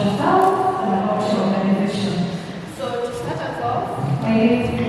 yourself and about your organization. So to start us off, My name is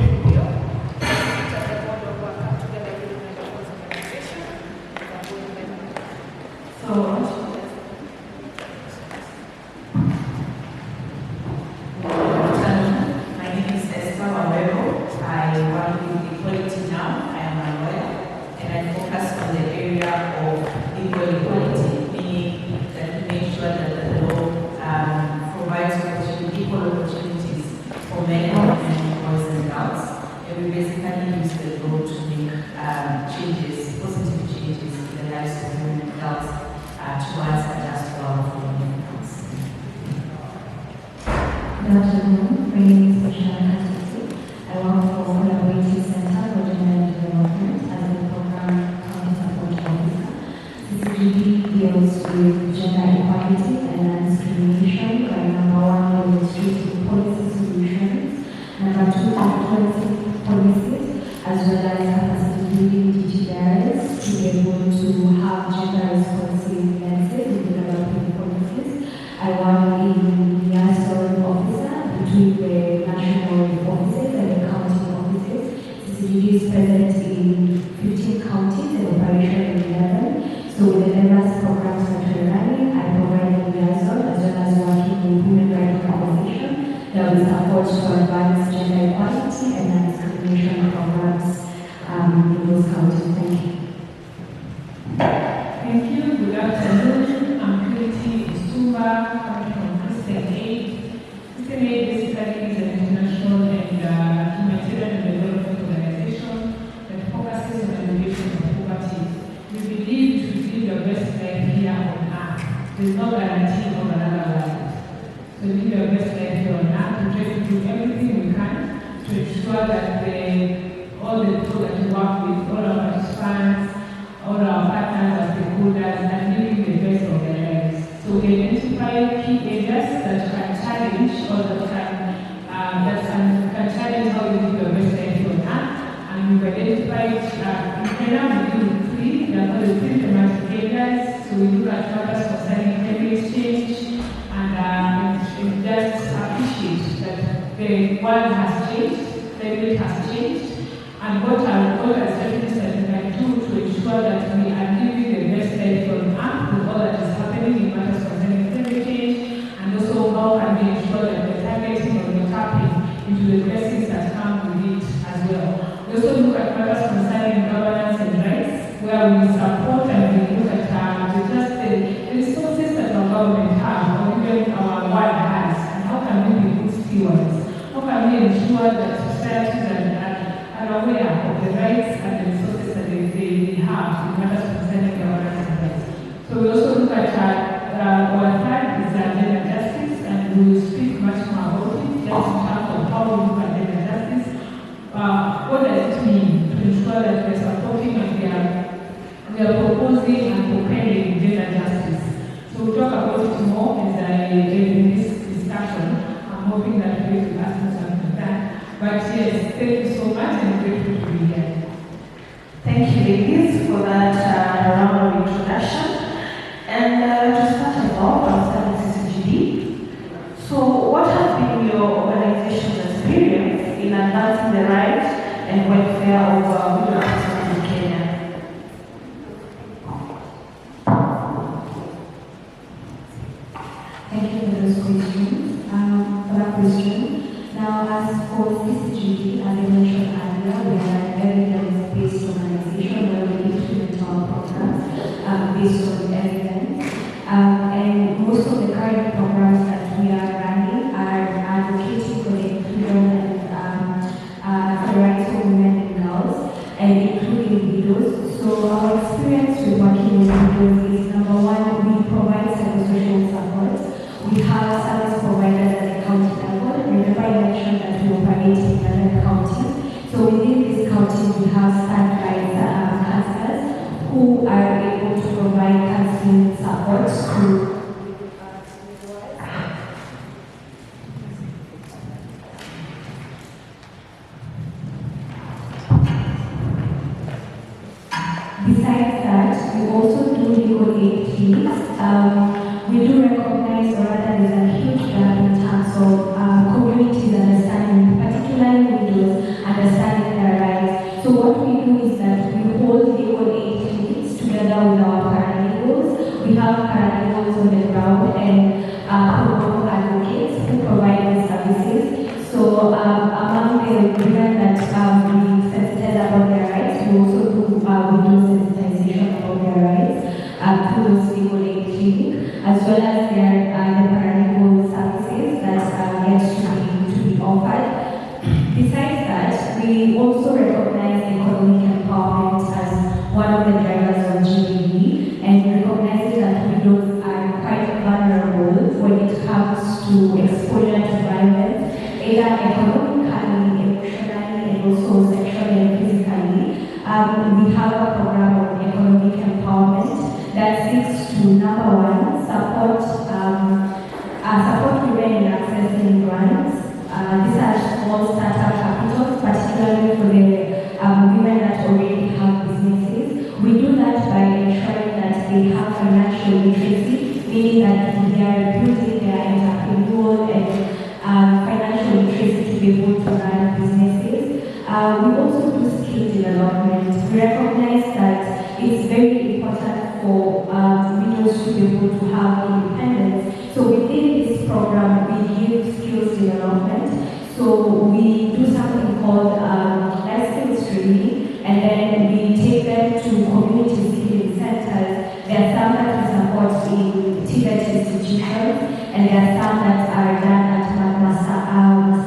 Besides that, we also do legal aid teams. We do recognize, or rather, there's a huge So what we do is that we hold legal aid clinics together with our paralegals. We have paralegals on the ground and pro advocates who provide these services. So among the women that we sensitize about their rights, we also do sensitization about their rights through those legal aid clinics, as well as the paralegal services that are yet to be offered. Besides that, we also recognize economic empowerment as one of the drivers of GDP, and recognize that widows are quite vulnerable when it comes to exposure to violence, either economically, emotionally, and also sexually and physically. We have a program of economic empowerment that seeks to, number one, support women in accessing grants. These are small startup capitals, particularly for the women that already have businesses. We do that by ensuring that they have financial literacy, meaning that they are building their entrepreneurial and financial literacy to be able to run businesses. We also do skill development. We recognize that it's very important for widows to be able to have independence. So within this program, we give skills development. So we do something called life skills training, and then we take them to community skilling centers. There are some that we support in Tibet institutions, and there are some that are done at Masa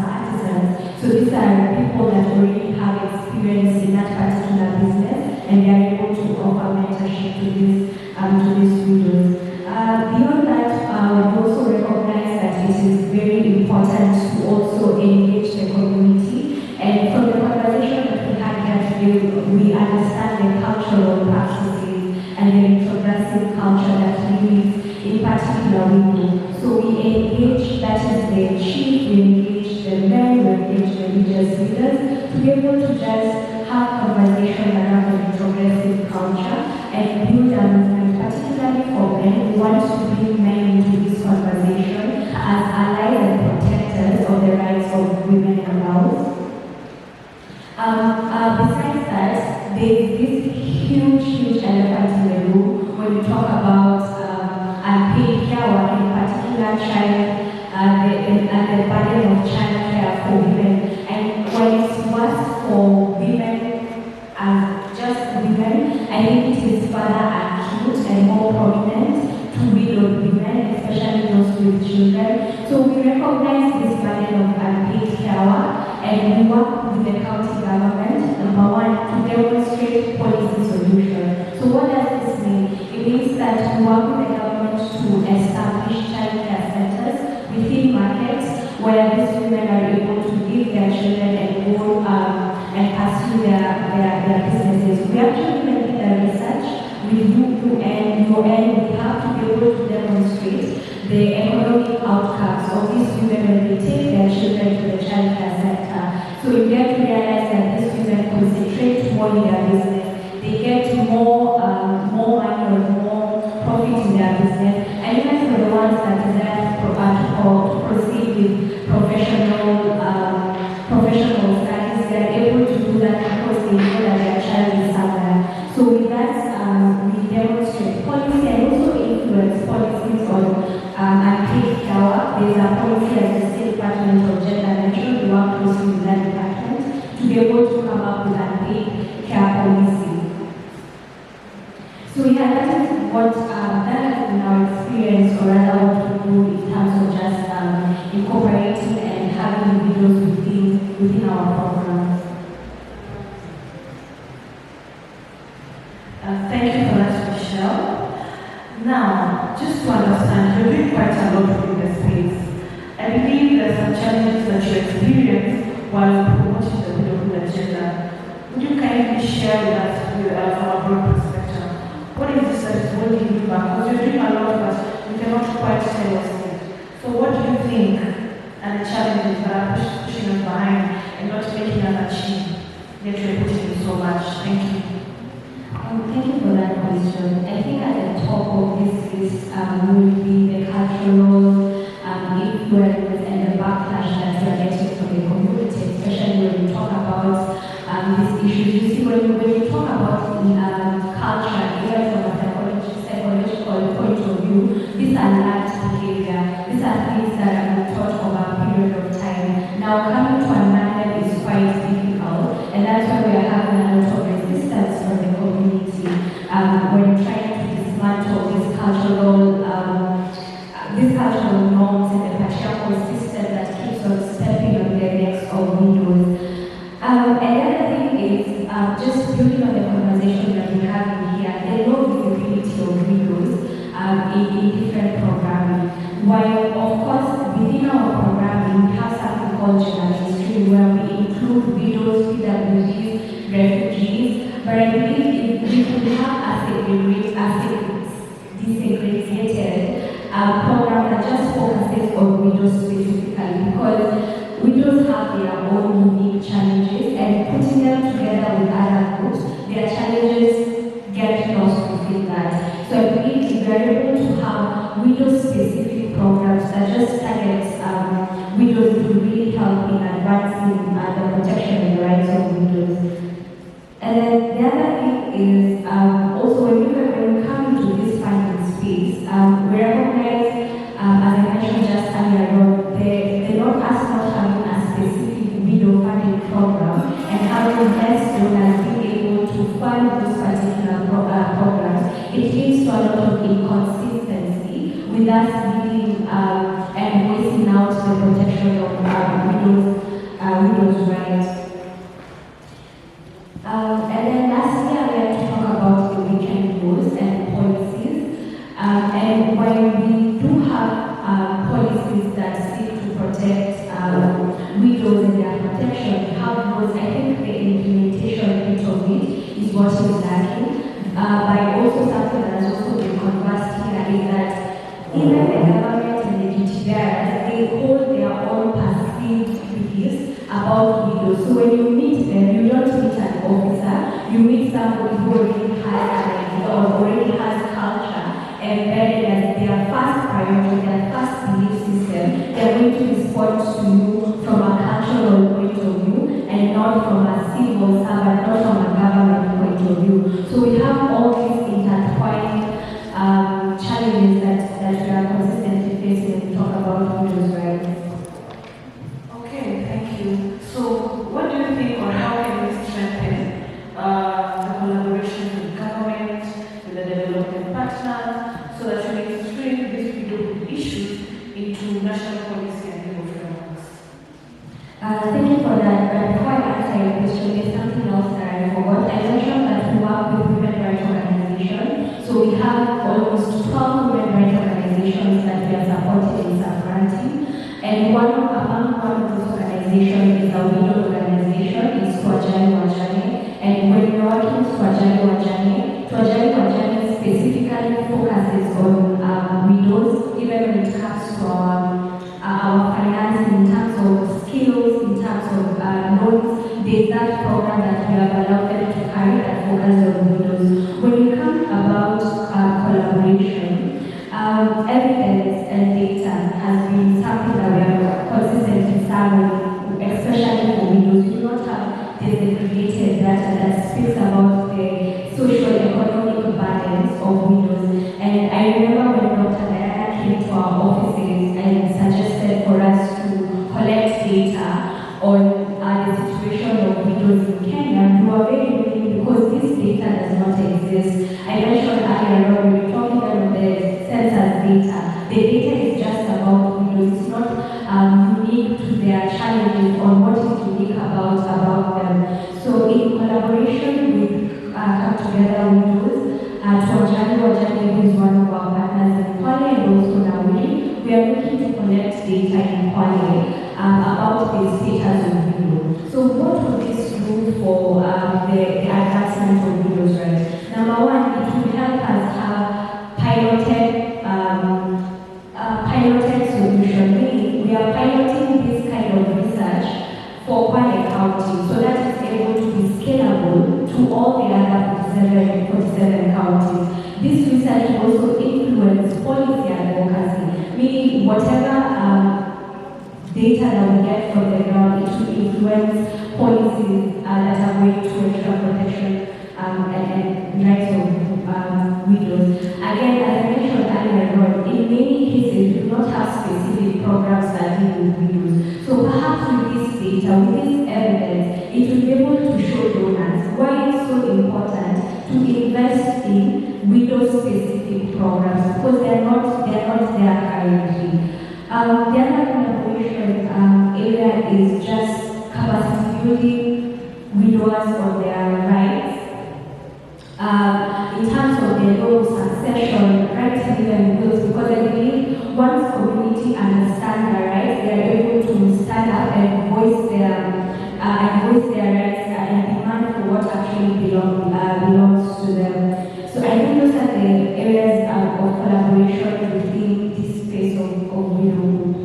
artisans. So these are people that already have experience in that particular business, and they are able to offer mentorship to these widows. Beyond that, we also recognize that it is very important to also engage the community. And from the conversation that we had here today, we understand the cultural practices and the retrogressive culture that lives in particular women. So we engage, that is the chief, we engage the men, we engage the religious leaders to be able to just have conversation around the retrogressive culture and build a movement, particularly for men. We want to bring men into this conversation as allies and protectors of the rights of women and girls. Besides that, there's this huge elephant in the room when we talk about unpaid care work, in particular the burden of child care for women. And when it's worse for women as just women, I think it is further acute and more prominent to widowed women, especially those with children. So we recognize this burden of unpaid care work, and we work with the county government, number one, to demonstrate policy solutions. So what does this mean? It means that we work with the government to establish child care centers within markets where these women are able to leave their children and go and pursue their businesses. We actually did the research with UN. We have to be able to demonstrate the economic outcomes of these women when they take their children to the child care center. So you get to realize that these women concentrate more in their business. They get more money or more profit in their business. And even for the ones that desire to proceed with professional studies, they are able to do that because they know that their child is somewhere. So with that, we demonstrate policy and also influence policies on unpaid care work. There's a policy at the State Department of Gender mentioned. We work closely with that department to be able to come up with unpaid care policy. So yeah, that is what that has been our experience, or rather what we do in terms of just incorporating and having videos within our programs. Thank you for that, Michelle. Now, just to understand, you're doing quite a lot in the space. I believe there are some challenges that you experience while promoting the widowhood agenda. Would you kindly share with us from a broad perspective? What is this that is holding you back? Because you're doing a lot, but you cannot quite tell us yet. So what do you think are the challenges that are pushing us behind and not making us achieve that you're putting in so much? Thank you. Thank you for that question. I think at the top of this list would be the cultural influence and the backlash that we are getting from the community, especially when we talk about these issues. You see, when you talk about culture, even from a psychological point of view, these are learned behavior. These are things that have been taught over a period of time. Now, coming to unlearn them is quite difficult, and that's why we are having a lot of resistance from the community when trying to dismantle these cultural norms and the patriarchal system that keeps on stepping on the necks of widows. Another thing is just building on the conversation that we're having here, the low visibility of widows in different programming. While, of course, within our programming, we have something called gender mainstream, where we include widows, PWDs, refugees, but I believe we could have a desegregated program that just focuses on widows specifically, because widows have their own unique challenges, and putting them together with other groups, their challenges get lost within that. So I believe if we are able to have widow-specific programs that just target widows, it will really help in advancing the protection and the rights of widows. And then the other thing is also when we come into this funding space, we recognize, as I mentioned just earlier on, the North us not having a specific widow funding program and having less donors being able to fund those particular programs, it leads to a lot of inconsistency with us leading and voicing out the protection of widows' rights. And then lastly, I would like to talk about the weekend rules and policies. And while we do have policies that seek to protect widows and their protection, we have those. I think the implementation bit of it is what is lacking. But also something that has also been conversed here is that even the government and the GTBRs, they hold their own perceived beliefs about widows. So when you meet them, you don't meet an officer, you meet somebody who already has an idea or already has culture embedded as their first priority, their first belief system. They're going to respond to you from a cultural point of view and not from a civil servant, not from a government point of view. So we have all these intertwined challenges that we are consistently facing when we talk about widows' rights. Okay, thank you. So, what do you think, or how can we strengthen the collaboration with government, with the development partners, so that we mainstream these widow issues into national policy and legal frameworks? Thank you for that. But before I answer your question, there's something else that I forgot. I mentioned that we work with women rights organizations. So we have almost 12 women rights organizations that we are supporting in Safranti. And among one of those organizations is a widow organization, it's Twajali Wajane. And when we're working with Twajali Wajane specifically focuses on widows, even when it comes to our financing, in terms of skills, in terms of loans. There's that program that we have allowed them to carry that focuses on widows. When we come about collaboration, evidence and data has been something that we have consistently studied, especially for widows. We do not have desegregated data that speaks about the social economic burdens of widows. And I remember when Dr. Diana came to our offices and suggested for us to collect data on the situation of widows in Kenya, we were very willing because this data does not exist. I mentioned earlier on, we were talking about the census data. The data is just about widows. It's not unique to their challenges or what is unique about them. So in collaboration with Come Together Widows, Twajali Wajane, who is one of our partners in Kwale, and also Nawili, we are looking to collect data in Kwale about the status of widows. So what would this do for the advancement of widows' rights? Number one, it will help us have piloted solution. Meaning we are piloting this kind of research for Kwale County, so that it's able to be scalable to all the other 47 counties. This research will also influence policy advocacy, meaning whatever data that we get from the ground, it will influence policies that are going to ensure protection and rights of widows. Again, as I mentioned earlier on, in many cases, we do not have specific programs that deal with widows. So perhaps with this data, with this evidence, it will be able to show donors why it's so important to invest in widow-specific programs, because they're not there currently. The other collaboration area is just capacity building widows on their rights. In terms of their own succession, rights to live and wills, because I believe once community understand their rights, they are able to stand up and voice their rights and demand for what actually belongs to them. So I think those are the areas of collaboration within this space of widowhood.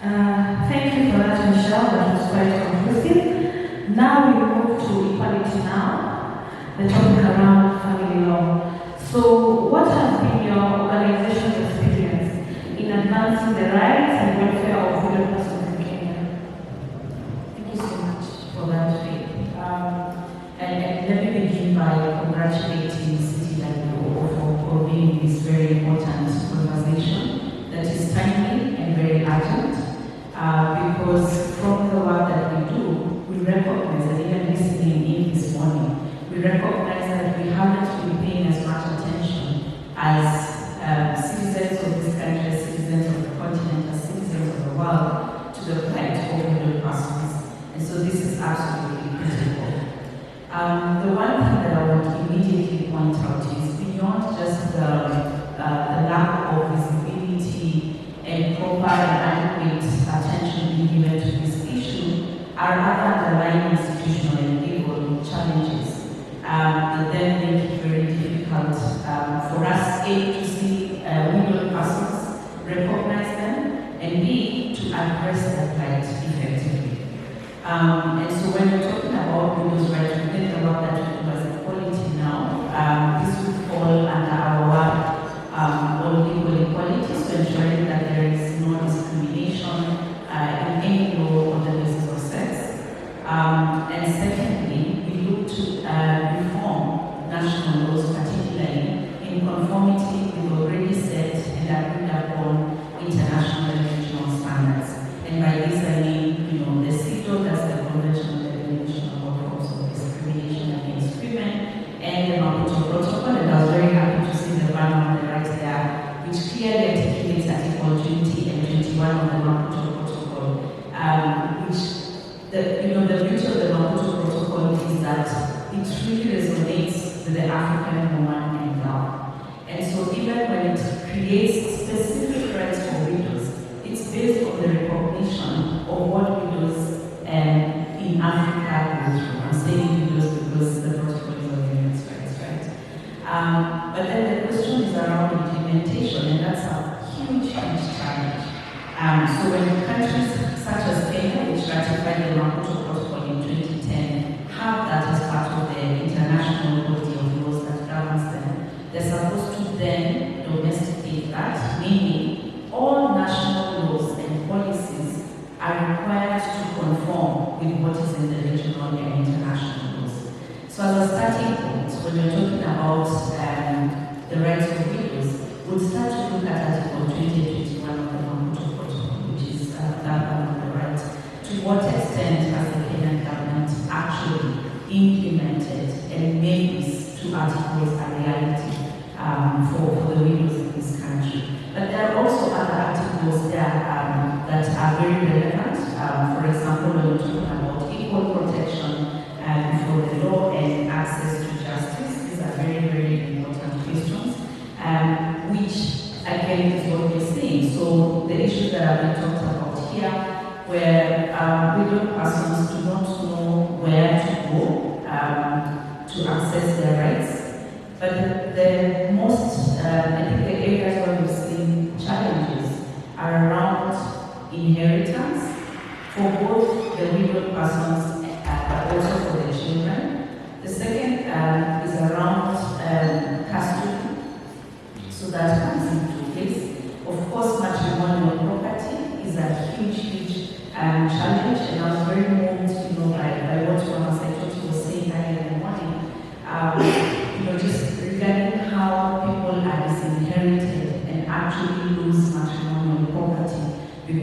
Thank you for that, Michelle. That was quite conclusive. Now we move to equality now, the topic around family law. So what has been your organization's experience in advancing the rights and welfare of widow persons in Kenya? Thank you so much for that, Faith. And let me begin by congratulating City Library for being this very important conversation that is timely and very urgent, because from the work that we do, we recognize, and even listening in this morning, we recognize that we haven't been paying as much attention as citizens of this country, as citizens of the continent, as citizens of the world, to the plight of widow persons. And so this is absolutely critical. The one thing that I would immediately point out is beyond just the lack of visibility and proper and adequate attention being given to this issue, are other underlying institutional and legal challenges that then make it very difficult for us, A, to see widow persons, recognize them, and B, to address their plight effectively. And so when we're talking about widows' rights, we think about that we do as equality now. This would fall under our work on legal equality, so ensuring that there is no discrimination in any law on the basis of sex. And secondly, we look to reform national laws, particularly in conformity with already set and agreed upon international and regional standards. And by this I mean, the CEDAW, that's the Convention on the Elimination of All Forms of Discrimination Against Women, and the Maputo Protocol. And I was very happy to see the banner on the right there, which clearly articulates Article 20 and 21 of the Maputo Protocol, which the beauty of the Maputo Protocol is that it really resonates with the African woman and girl. And so even when it creates specific rights for widows, it's based on the recognition of what widows in Africa go through. I'm saying widows because the protocol is on women's rights, right? But then the question is around implementation, and that's a huge challenge. So when countries such as Kenya, which ratified the Maputo Protocol in 2010, have that as part of the international body of laws that governs them, they're supposed to then domesticate that, meaning all national laws and policies are required to conform with what is in the regional and international laws. So as a starting point, when we're talking about the rights of widows, we'll start to look at Article 2021 of the Maputo Protocol, which is that one on the right. To what extent has the Kenyan government actually implemented and made these two articles a reality for the widows in this country? But there are also other articles there that are very relevant. For example, when we're talking about equal protection before the law and access to justice, these are very, very important questions, which again is what we're seeing. So the issues that have been talked about here, where widow persons do not know where to go to access their rights. But the most, I think the areas where we've seen challenges are around inheritance for both the widowed persons but also for the children. The second is around custody, so that comes into place. Of course, matrimonial property is a huge challenge, and I was very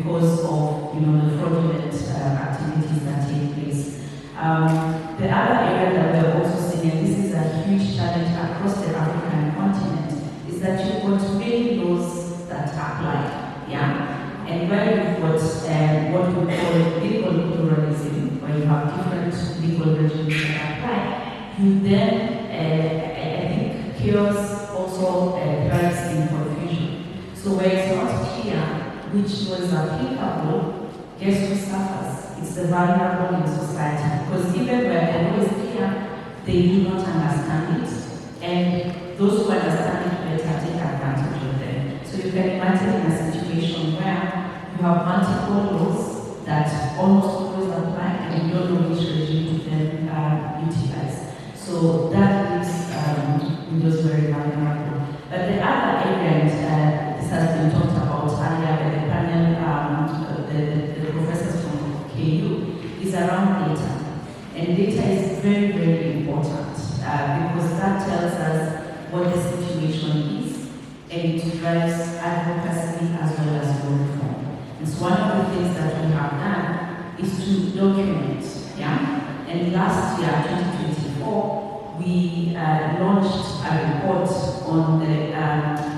because of the fraudulent activities that take place. The other area that we're also seeing, and this is a huge challenge across the African continent, is that you've got many laws that apply, yeah? And where you've got what we call legal pluralism, where you have different legal regimes that apply, you then, I think, chaos also thrives in confusion. So where it's not clear which laws are applicable, guess who suffers? It's the vulnerable in society. Because even where the law is clear, they do not understand it. And those who understand it better take advantage of them. So you can imagine in a situation where you have multiple laws that almost always apply and you don't know which regime to then utilize. So that leaves Windows very vulnerable. But the other area, this has been talked about earlier by the panel, the professors from KU, is around data. And data is very, very important because that tells us what the situation is and it drives advocacy as well as law reform. And so one of the things that we have done is to document, yeah? And last year, 2024, we launched a report on the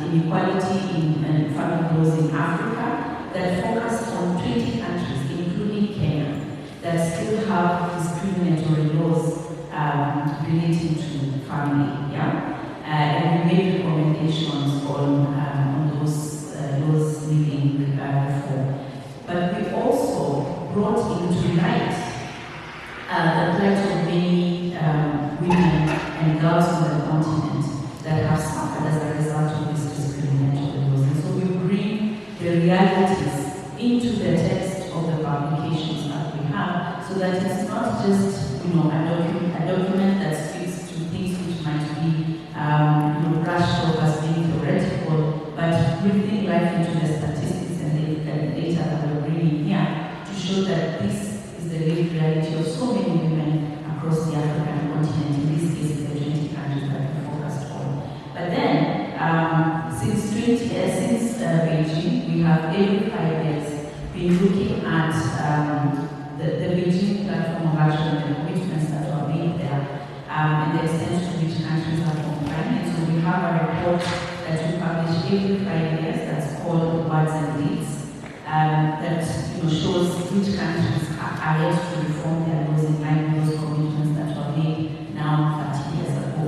inequality in family laws in Africa that focused on 20 countries, including Kenya, that still have discriminatory laws relating to family, yeah? And we made recommendations on those laws needing reform. But we also brought into light the plight of many women and girls on the continent that have suffered as a result of these discriminatory laws. And so we bring the realities into the text of the publications that we have, so that it's not just a document that speaks to things which might be brushed off as being theoretical, but breathing life into the statistics and the data that we're bringing here to show that this is the lived reality of so many women across the African continent, in this case the 20 countries that we focused on. But then, since Beijing, we have every 5 years been looking at the Beijing platform of action and the commitments that were made there, and the extent to which countries are complying. And so we have a report that we publish every 5 years that's called Words and Deeds, that shows which countries are yet to reform their laws in line with those commitments that were made now 30 years ago.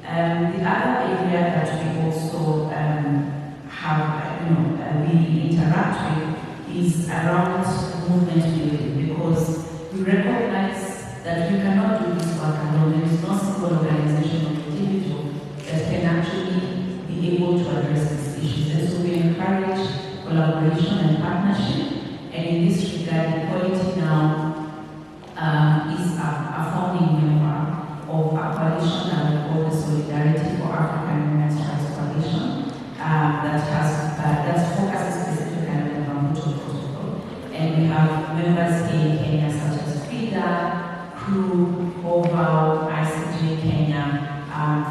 The other area that we also we interact with is around movement building, because we recognize that we cannot do this work alone. There is no single organization or individual that can actually be able to address these issues. And so we encourage collaboration and partnership. And in this regard, Equality Now is a founding member of a coalition that we call the Solidarity for African Women's Rights Coalition, that focuses specifically on the Maputo Protocol. And we have members in Kenya such as FIDA, CRU, OVAL, ICJ Kenya,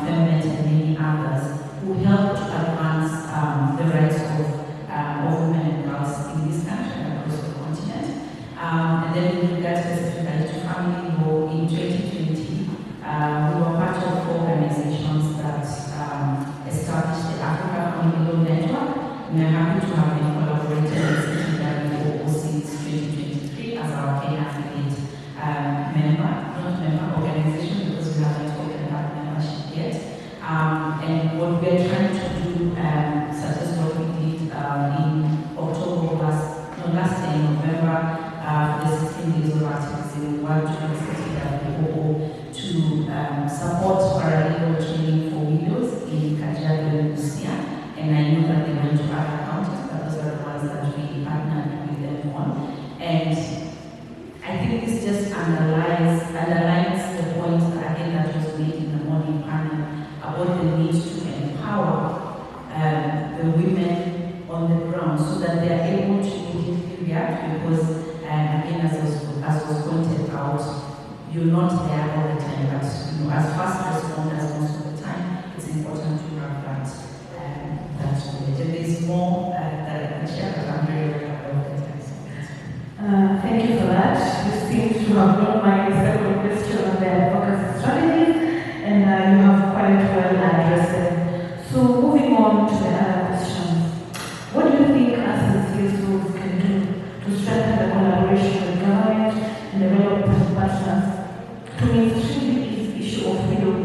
FEMET, and many others who help to advance the rights of women and girls in this country and across the continent. And then with regard specifically to family law, in 2020, we were part of 4 organizations that established the Africa Family Law Network. And we're happy to have been collaborating with Hig-Level since 2023 as our Kenya affiliate member organization, because we haven't opened that membership yet. And what we're trying to do, such as what we did in October last year in November, the 16 days of activism, we want to support paralegal training for widows in Kajiado and Busia. And I know that they went to other counties, but those are the ones that we partnered with them on. And I think this just underlines the point that again that was made in the morning panel about the need to empower the women on the ground so that they are able to immediately react, because again, as was pointed out, you're not there all the time, but as fast responders most of the time, it's important to have that knowledge. And there's more that I can share, but I'm very aware of the time. Thank you for that. This seems to have been my second question on the advocacy strategies, and you have quite well addressed them. So moving on to the other questions. What do you think us as CSOs can do to strengthen the collaboration with government and development partners to mainstream the issue of middle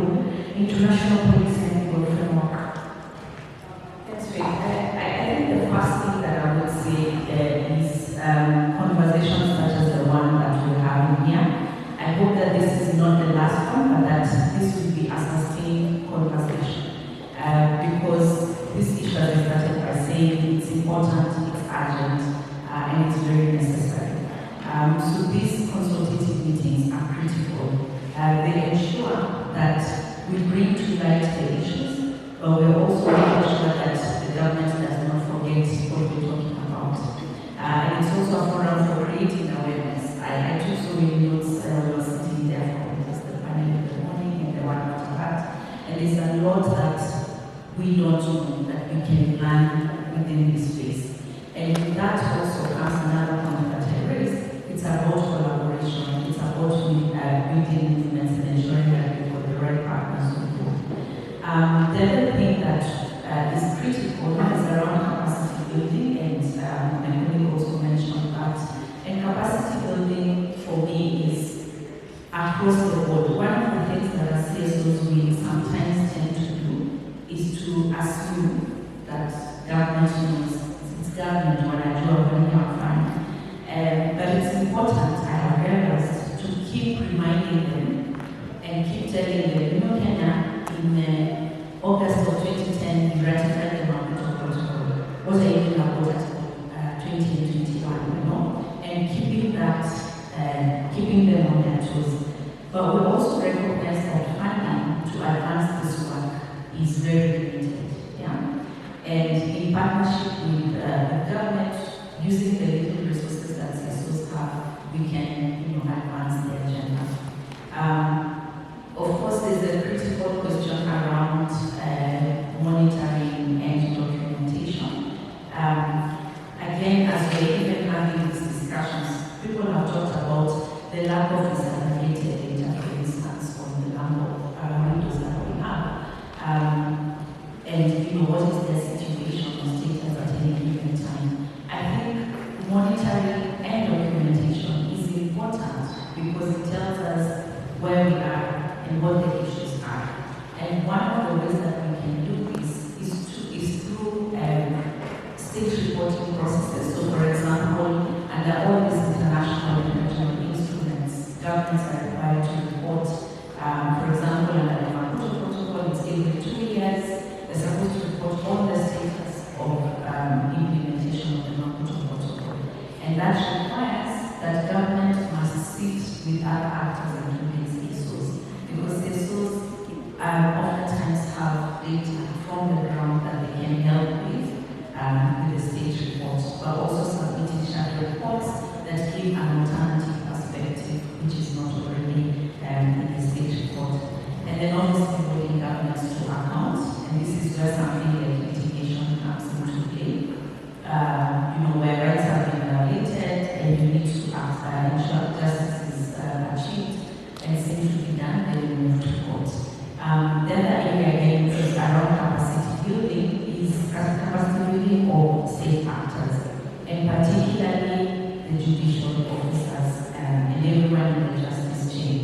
international policing and legal framework? That's right. I think the first thing that I would say is conversations such as the one that we're having here. I hope that this is not the last one, but that this will be a sustained conversation. Because this issue, as I started by saying, it's important, it's urgent, and it's very necessary. So these consultative meetings are critical. They ensure that we bring to light the issues, but we're also making sure that the government does not forget what we're talking about. And it's also a forum for creating awareness. I took so many notes when I was sitting there for just the panel in the morning and the one after that. And there's a lot that we don't know that we can learn within this space. And with that also comes another point that I raised. It's about collaboration. It's about building movements and ensuring that we've got the right partners on board. The other thing that is critical is around capacity building, and my colleague also mentioned that. And capacity building for me is across the board. One of the things that our CSOs we sometimes tend to do is to assume that government knows it's government when I do when you are fine. But it's important, I have realized, to keep reminding them and keep telling them, you know, Kenya, in August of 2010, we ratified the Maputo Protocol. What are you doing about 2021, you know? And keeping them on their toes. But we also recognize that funding to advance this work is very limited. Yeah? And in partnership with the government, using the little resources that CSOs have, we can advance the agenda. Of course, there's a critical question around monitoring and documentation. Again, as we're even having these discussions, people have talked about the lack of disaggregated data, for instance, on the number of windows that we have. And what is their situation on status at any given time. I think monitoring and documentation is important because it tells us where we are and what the issues are. And one of the ways that we can do this is through state reporting processes. So for example, under all these international and regional instruments, governments are required to report. For example, under the Maputo Protocol, it's every 2 years. They're supposed to report on the status of implementation of the Maputo Protocol. And that requires that government must sit with other actors and including CSOs. Because CSOs oftentimes have data from the ground that they can help with the state reports, but also submitting shadow reports that give an alternative perspective, which is not already in the state report. And then obviously holding governments to account, and this is where something like litigation comes into play. Where rights have been violated and you need to ensure justice is achieved and seems to be done, then you move to court. The other area again is around capacity building, of state actors, and particularly the judicial officers and everyone in the justice chain.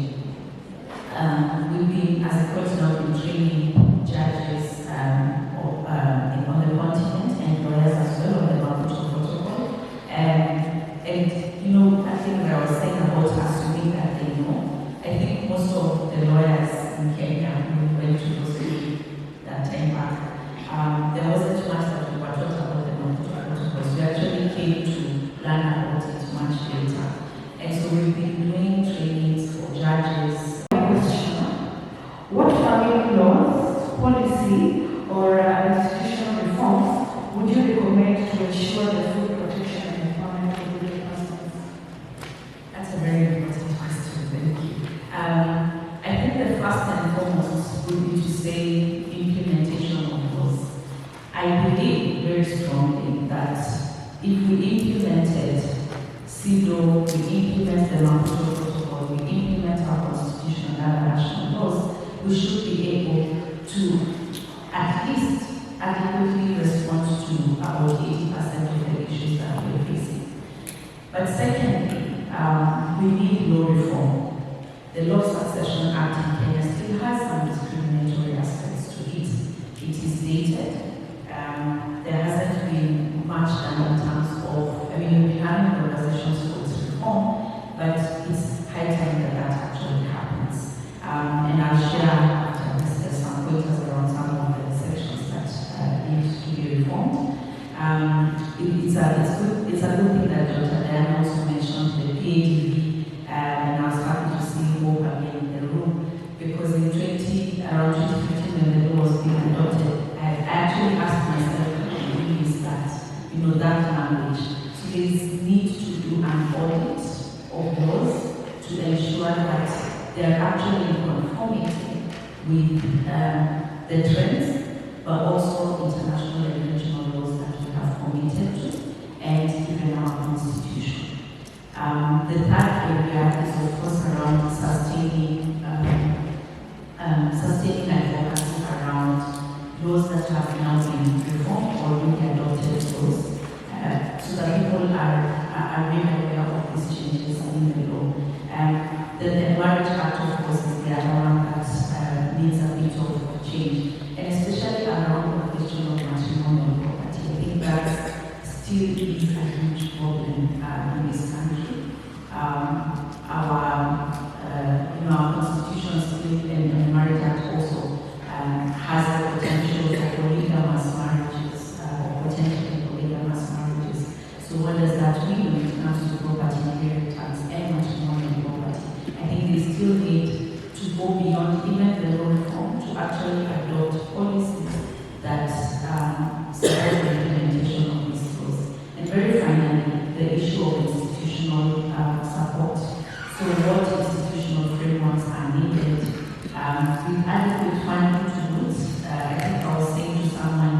We've been, as a court now, been training judges on the continent and lawyers as well on the Maputo Protocol. I think what I was saying about assuming that they know, I think most of the lawyers in Kenya who went to those that time back, there wasn't much that we were taught about the Maputo Protocol. We actually came to learn about it much later. And so we've been doing trainings for judges. What family laws, policy, or institutional reforms would you recommend to ensure the full protection and empowerment of legal persons? That's a very important question, thank you. I think the first and foremost would be to say implementation of laws. I believe very strongly that if we implemented CEDAW, we implement the Maputo Protocol, we implement our constitution and other national laws, we should be able to at least adequately respond to about 80% of the issues that we are facing. But secondly, we need law reform. The Law Succession Act in Kenya still has some discriminatory aspects to it. It is dated. There hasn't been much done in terms of, we've been having conversations for its reform, but it's high time that that actually happens. And I'll share after this some pointers around some of the sections that need to be reformed. It's a good thing that Dr. Diana also mentioned the PADV, and I was happy to see Hope again in the room, because in around 2015 when the law was being adopted, I actually asked myself, that language. So there is need to do an audit of laws to ensure that they are actually in conformity with the trends, but also international and regional laws that we have committed to, and even our constitution. The third area is of course around sustaining advocacy around laws that have now been reformed or newly adopted laws, so that people are really aware of these changes in the law. The Marriage Act, of course, is the other one that needs a bit of change, and especially around the question of matrimonial property. I think that still is a huge problem in this country. Our constitution still and the Marriage Act also has the potential for polygamous marriages, potentially polygamous marriages. So what does that mean when it comes to property inheritance and matrimonial property? I think they still need to go beyond even the law reform to actually adopt policies that support the implementation of these laws. And very finally, the issue of institutional support. So what institutional frameworks are needed with adequate funding tools. I think I was saying to someone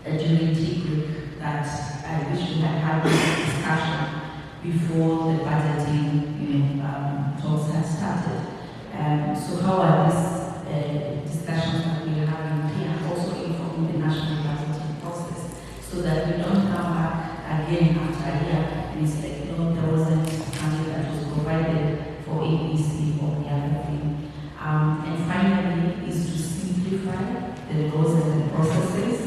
during tea break that I wish we had this discussion before the budgeting talks had started. So how are these discussions that we are having here also informing the national budgeting process, so that we don't come back again after a year and it's like, there wasn't money that was provided for ABC or the other thing. And finally is to simplify the laws and the processes.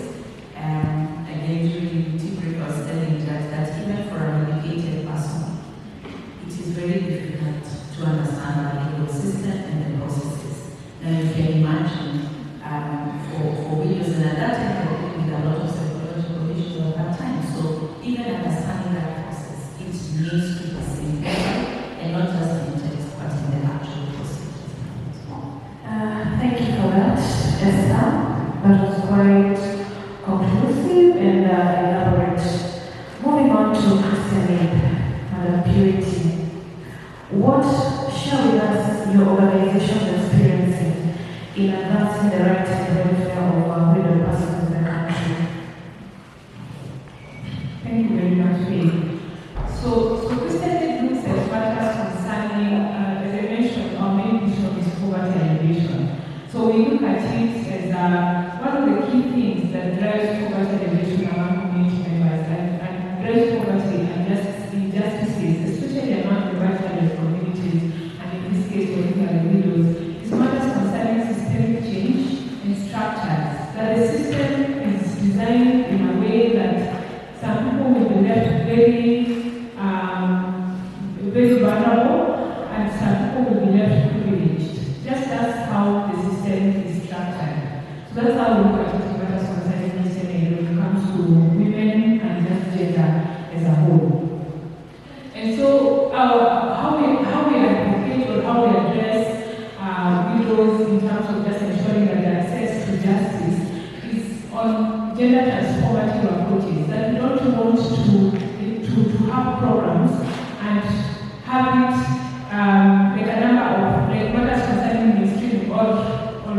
Again, during tea break, I was telling that even for an educated person, it is very difficult to understand the legal system and the processes. Now you can imagine for videos, and at that time I was working with a lot of psychological issues at that time. So even understanding that process, it needs to be simplified and not just in text, but in the actual process. Thank you for that, Esther. That was quite conclusive and elaborate. Moving on to Christian aid and purity. What share with us your organization's experiences in advancing the rights and welfare of widowed persons in the country? Thank you very much, Faye. So Christian aid looks at matters concerning, as I mentioned, our main vision is poverty alleviation. So we look at it as one of the key things that drives poverty alleviation among community members and drives poverty and injustices, especially among the marginalized communities, and in this case, we're looking at the widows, is matters concerning systemic change and structures. That the system is designed in a way that some people will be left very vulnerable, and some people will be left privileged. Just that's how the system is structured. So that's how we look at it matters concerning Christian aid when it comes to women and just gender as a whole. And so how we advocate or how we address widows in terms of just ensuring that their access to justice is on gender transformative approaches. That we don't want to have programs and have it like a number of matters concerning mainstream or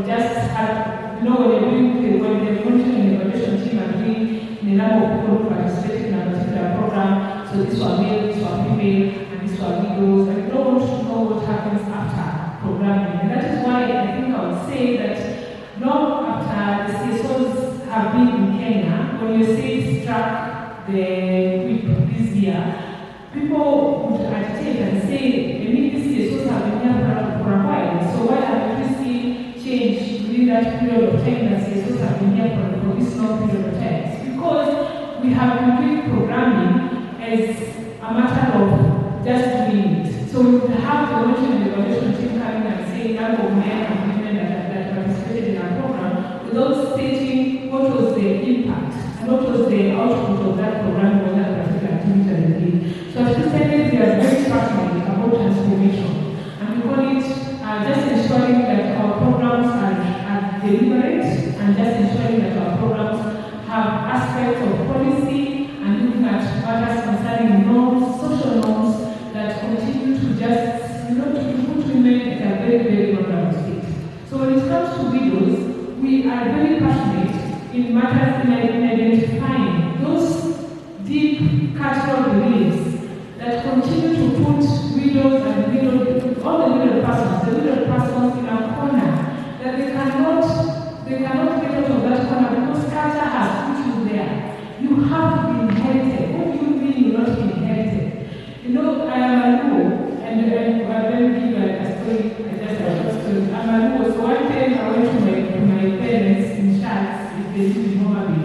just have, when they're functioning in the evaluation team and doing the number of people who participate in a particular program. So So these were male, these were female, and these were widows, and we don't want to know what happens after programming. And that is why I think I would say that long after the CSOs have been in Kenya, when you say struck the whip this year, people would agitate and say, maybe these CSOs have been here for a while, so why haven't we seen change within that period of time that CSOs have been here for this long period of time? It's because we have been doing programming as a matter of just doing it. So we would have the monitoring and evaluation team coming and saying number of men and women that participated in our program without stating what was the impact and what was the output of that program or that particular activity that they did. So as Christians, we are very passionate about transformation, and we call it just ensuring that our programs are deliberate and just ensuring that our programs have aspects of policy and looking at matters concerning norms, social norms that continue to just, to put women at a very, very vulnerable state. So when it comes to widows, we are very passionate in matters in identifying those deep cultural beliefs that continue to put widows and all the widowed persons in a corner, that they cannot get out of that corner because culture has put you there. You have to be inherited. What do you mean you're not inherited? I am a Luo, and I'm going to give a story, I'm a Luo. So one time I went to my parents in Sharks, if they live in Homa Bay.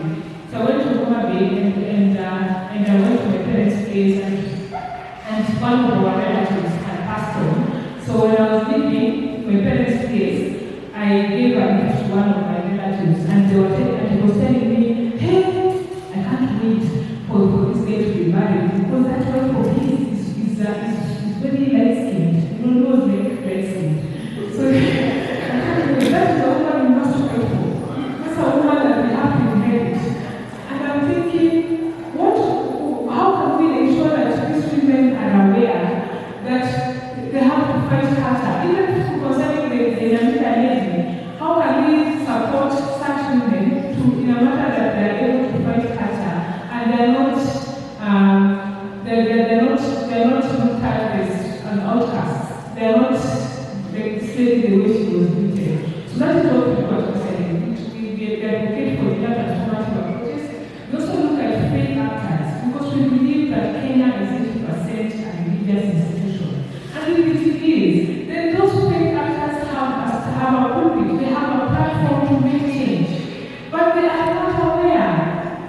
So I went to Homa Bay and I went to my parents' place and one of our relatives had passed on. So when I was leaving my parents' place, I gave a gift to one of my relatives, and he was telling me, hey, I can't wait for this guy to be married because that wife of his is very light-skinned. Knows like light-skinned. So I can't wait. That is the woman we must fight for. That's a woman that we have to inherit. And I'm thinking, how can we ensure that these women are aware that they have to fight culture? Even concerning the Namibia lady, how can we support such women in a matter that they are able to fight culture and they're not looked at as an outcast. They're not displayed the way she was treated. So that is what we are saying. We advocate for gender transformative approaches. We also look at faith actors because we believe that Kenya is 80% a religious institution. And if it is, then those faith actors have a pulpit, they have a platform to make change. But they are not aware.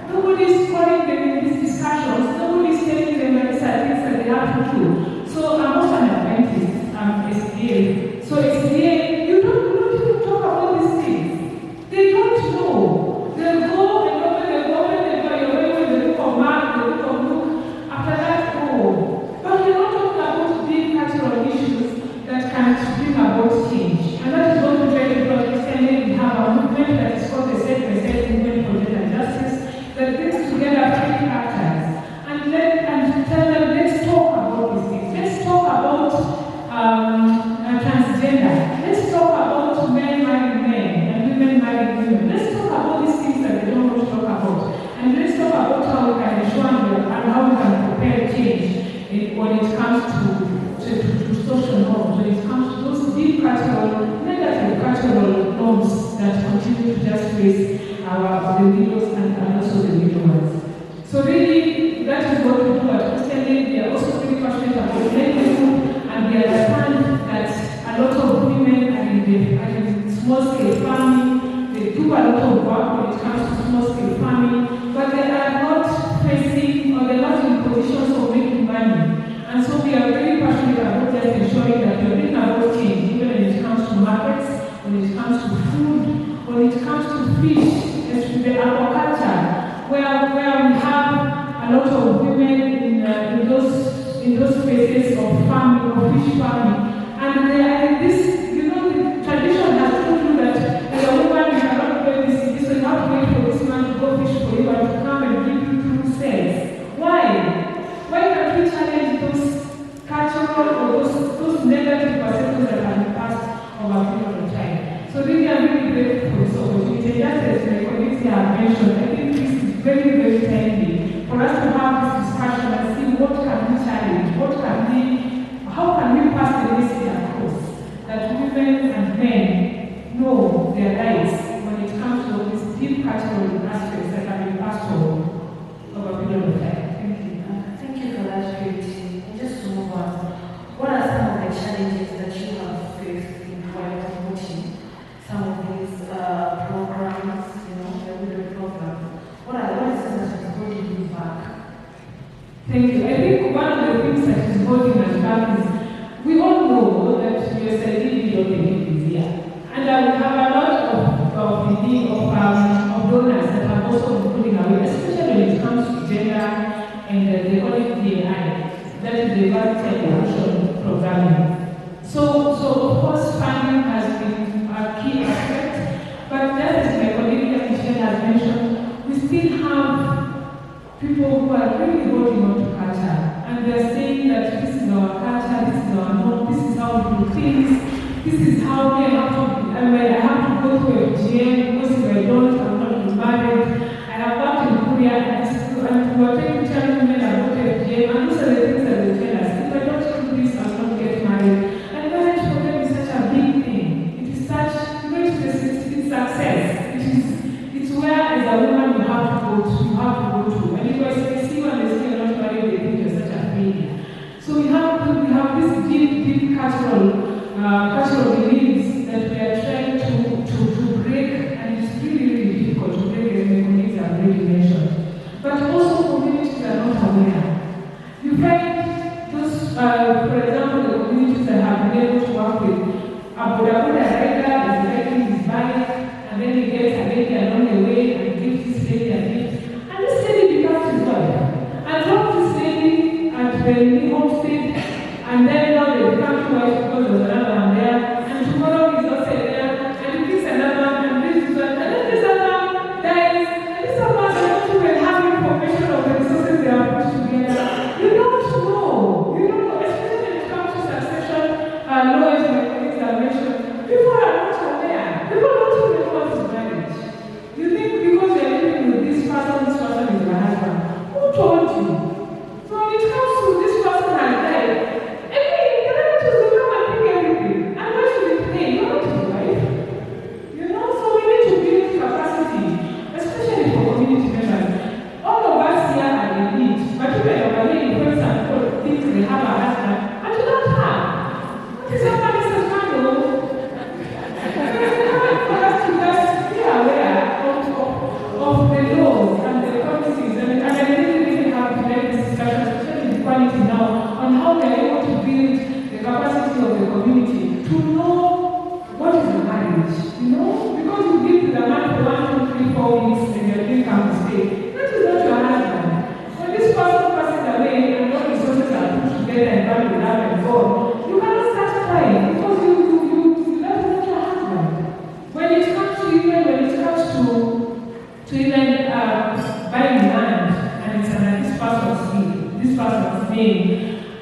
Nobody is calling them in these discussions. Nobody is telling them that these are things that they have to do. So I'm also an Adventist, SDA. So SDA, you don't even talk about these things. They don't know. They'll go and open the door, they look for Mark, they look for Luke. After that, but you're not talking about big cultural issues that can bring about change. And that is what we try to do at Christianity. We have a movement that is called the Set Movement for Gender Justice that brings together three actors and tell them, let's talk about these things. Let's talk about transgender. Let's talk about men marrying men and women marrying women. Let's talk about these things that they don't want to talk about. And let's talk about how we can ensure and how we can prepare change when it comes to social norms, when it comes to those deep negative cultural norms that continue to just face the widows and also the widowers. So really, that is what we do at Christianity. We are also very passionate about livelihood, and we understand that a lot of women are in small-scale farming. They do a lot of work when it comes to small-scale farming, but they are not facing or they're not in positions of making money. And so we are very passionate about just ensuring that we are bringing about change, even when it comes to markets, when it comes to food, when it comes to fish, especially the aquaculture, where we have a lot of women in those spaces of farming, of fish farming. And they are in this, the tradition has told you that as a woman, you cannot do this, so you have to wait for this man to go fish for you and to come and give you through sales. Why? Why can't we challenge those cultural or those negative perceptions that have been passed over a period of time? So really, I'm really grateful for this opportunity. Just as my colleagues have mentioned, I think this is very, very timely for us to have this discussion and see what women and men know their rights when it comes to these deep cultural aspects that have been passed on over a period of time. Thank you. Thank you for that, Purity. And just to move on, what are some of the challenges that you have faced while promoting some of these programs, the video programs? What is it that is holding you back? Thank you. I think one of the things that is holding us back is we all know that USAID video is here. And we have a lot of donors that have also been putting away, especially when it comes to gender and the ODI, that is the vertical evolution programming. So of course funding has been a key aspect, but just as my colleague Michelle has mentioned, we still have people who are really holding on to culture, and they are saying that this is our culture, this is our norm, this is how we do things, this is how I have to go to FGM, because if I don't, I'm not married. I have worked in Korea and we are taking telling women about FGM, and these are the things that they tell us. If I don't do this, I'll not get married. And marriage for them is such a big thing. It is such, it's success. It's where as a woman you have to go to. And if I see when they say you're not married, they think you're such a failure. So we have this deep cultural beliefs that we are trying to break, and it's really difficult to break, as my colleagues have already mentioned. But also communities are not aware. You find those, for example, the communities that have been able to work with a Buddha rider is riding his bike, and then he gets a lady along the way and gives this lady a gift. And this lady becomes his wife. And drops this lady at the new homestead, and then now they become two wives because there's another one there. And tomorrow he's also there, and he picks another one, and this is one, and then this other one dies, and this other one doesn't even have information of the resources they are put together. You don't know, especially when it comes to succession lawyers, my colleagues have mentioned, people are not aware. People don't even know what is marriage. You think because you're living with this person is your husband. Who told you? So when it comes to this person has died, you cannot choose to come and pick everything. And why should it pay? You're not his wife. So we need to build capacity, especially for community members. All of us here are in need, but even over here in West and Coast think they have a husband, and you don't have. What is happening is a struggle. It's important for us to just be aware of the laws and the policies, and I really have to make this discussion, especially in quality now, on how we are able to build the capacity of the community to know what is a marriage. Because you live with a man for 1, 2, 3, 4 weeks and your drink and mistake. That is not your husband. When this person passes away and all resources are put together and run with love and God, you cannot start crying because that is not your husband. When it comes to even buying land, and it's under this person's name,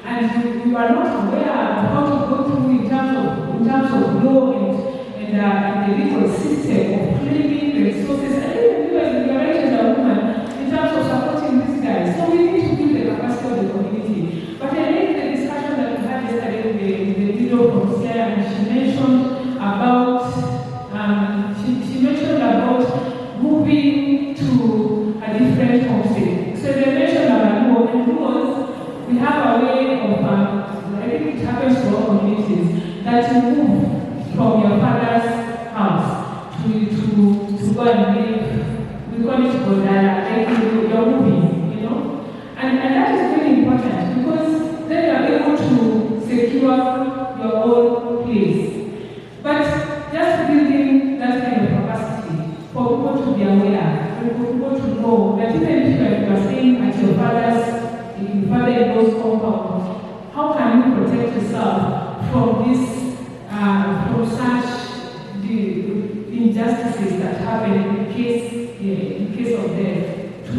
and you are not aware of how to go through in terms of law and the legal system of claiming the resources, and even you as the right as a woman in terms of supporting these guys. So we need to build the capacity of the community. But I like the discussion that we had yesterday with the video from Sarah, and she mentioned about moving to a different homestead. So they mentioned about laws. We have a way of, I think it happens to all communities, that you move from your father's house to go and live. We call it Godara, like you're moving, And that is really important because then you are able to secure your own place. But just building that kind of capacity for people to be aware, for people to know that even if you are staying at your father-in-law's compound, how can you protect yourself from this, from such the injustices that happen in case of death to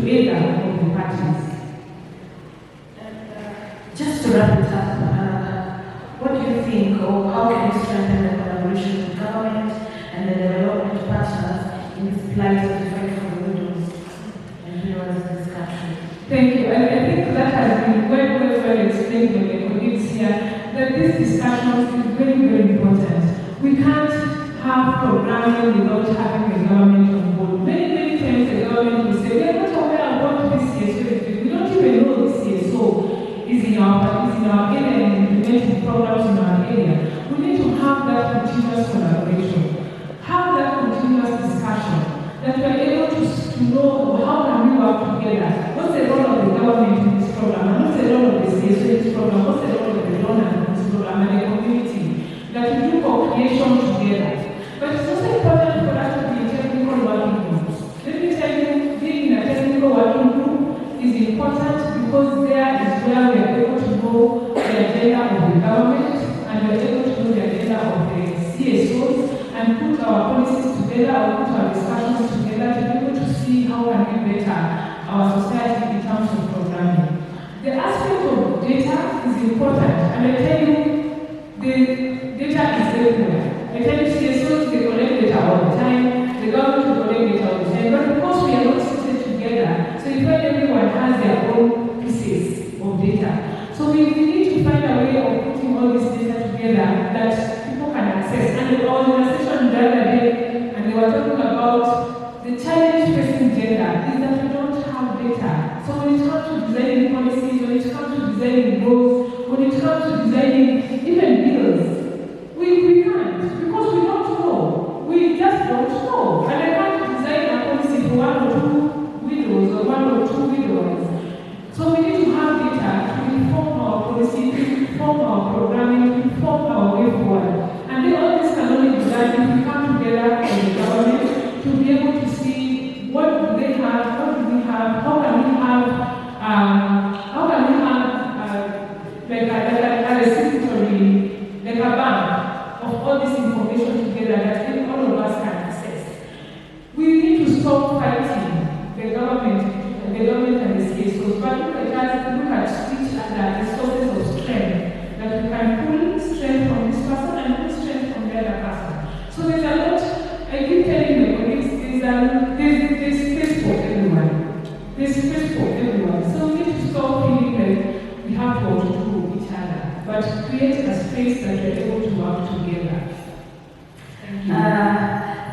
can't have programming without having the government on board. Many times the government will say, we are not aware of what this CSO is doing. We don't even know this CSO is in our area and implementing programs in our area. We need to have that continuous collaboration, have that continuous discussion, that we are able to know how can we work together. What's the role of the government in this program? And what's the role of the CSO in this program? What's the role of the donor in this program and the community? That we do co-creation together. But it's also important for us to be in technical working groups. Let me tell you, being in a technical working group is important because there is where we are able to know the agenda of the government and we are able to know the agenda of the CSOs and put our policies together or put our discussions together to be able to see how can we better our society in terms of programming. The aspect of data is important, and I tell you, the data is everywhere. I tell you, CSOs, they collect data all the time, the government will collect data all the time, but because we are not seated together, so you find everyone has their own pieces of data. So we need to find a way of putting all this data together that people can access. And I was in a session the other day, and they were talking about the challenge facing gender is that we don't have data. So when it comes to designing policies, when it comes to designing laws, when it comes to designing even bills, we can't, because we don't know. We just don't know. And I can't design a policy for 1 or 2 widows or 1 or 2 widows. So we need to have data to inform our policy, to inform our programming, to inform our way forward. And then all this can only be done if we come together as a government to be able to see what do they have, what do we have, how can we have like a repository, like a bank of all this information together that all of us can access. We need to stop fighting the government and the CSOs, but look at each other as sources of strength, that we can pull strength from this person and pull strength from the other person. So there's a lot, I keep telling my colleagues, there's space for everyone. There's space for everyone. So we need to stop feeling like we have to outdo each other, but create a space that we're able to work together. Thank you.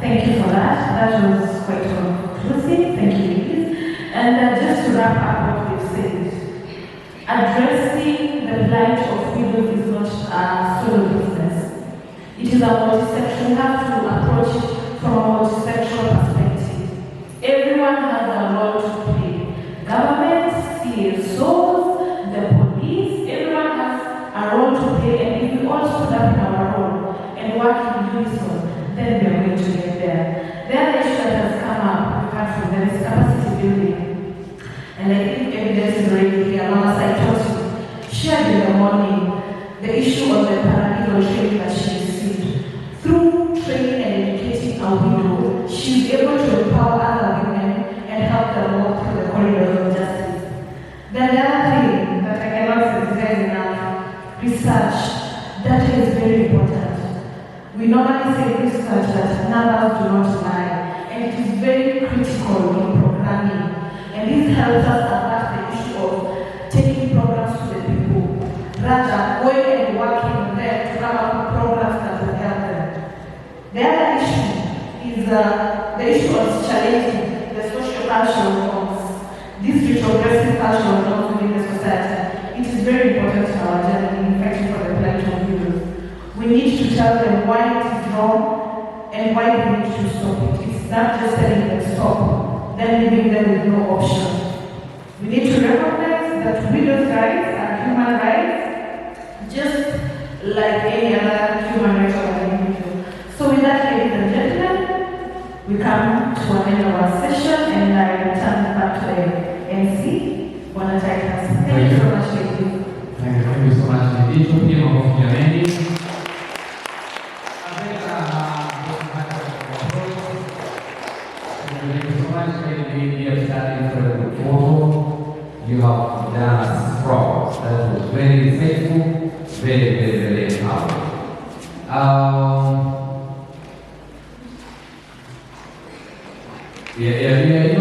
Thank you for that. That was quite conclusive. Thank you, ladies. And just to wrap up what we've said, addressing the plight of widows is not a solo business. It is a multi-sectional. We have to approach it from a multi-sectional perspective. Everyone has a role to play. Government, CSOs, the police, everyone has a role to play, and if we all stood up in our role and work in unison, then we are going to get there. The other issue that has come up in the country, there is capacity building. And I think evidence is already here. Mama Sai taught you, shared in the morning, the issue of the paralegal training that she received. Through training and educating a widow, she's able to empower other women and help them walk through the corridors of justice. Then the other thing that I cannot emphasize enough, research. Data is very important. We normally say research that numbers do not lie, and it is very critical in programming. And this helps us avert the issue of taking programs to the people, rather going and working with them to come up with programs that will help them. The other issue is the issue of challenging the social cultural norms, these retrogressive cultural norms within the society. It is very important to our journey in fighting for the plight of widows. We need to tell them why it is wrong and why we need to stop it. It's not just telling them stop, then leaving them with no option. We need to recognize that widows' rights are human rights, just like any other human right of an individual. So with that, ladies and gentlemen, we come to an end of our session, and I return back to the MC. Thank you so much, ladies. Thank you so much, ladies. Prima ovviamente. Thank you so much, ladies. We are starting for the photo. You have done us proud. That was very faithful, very powerful. Yeah,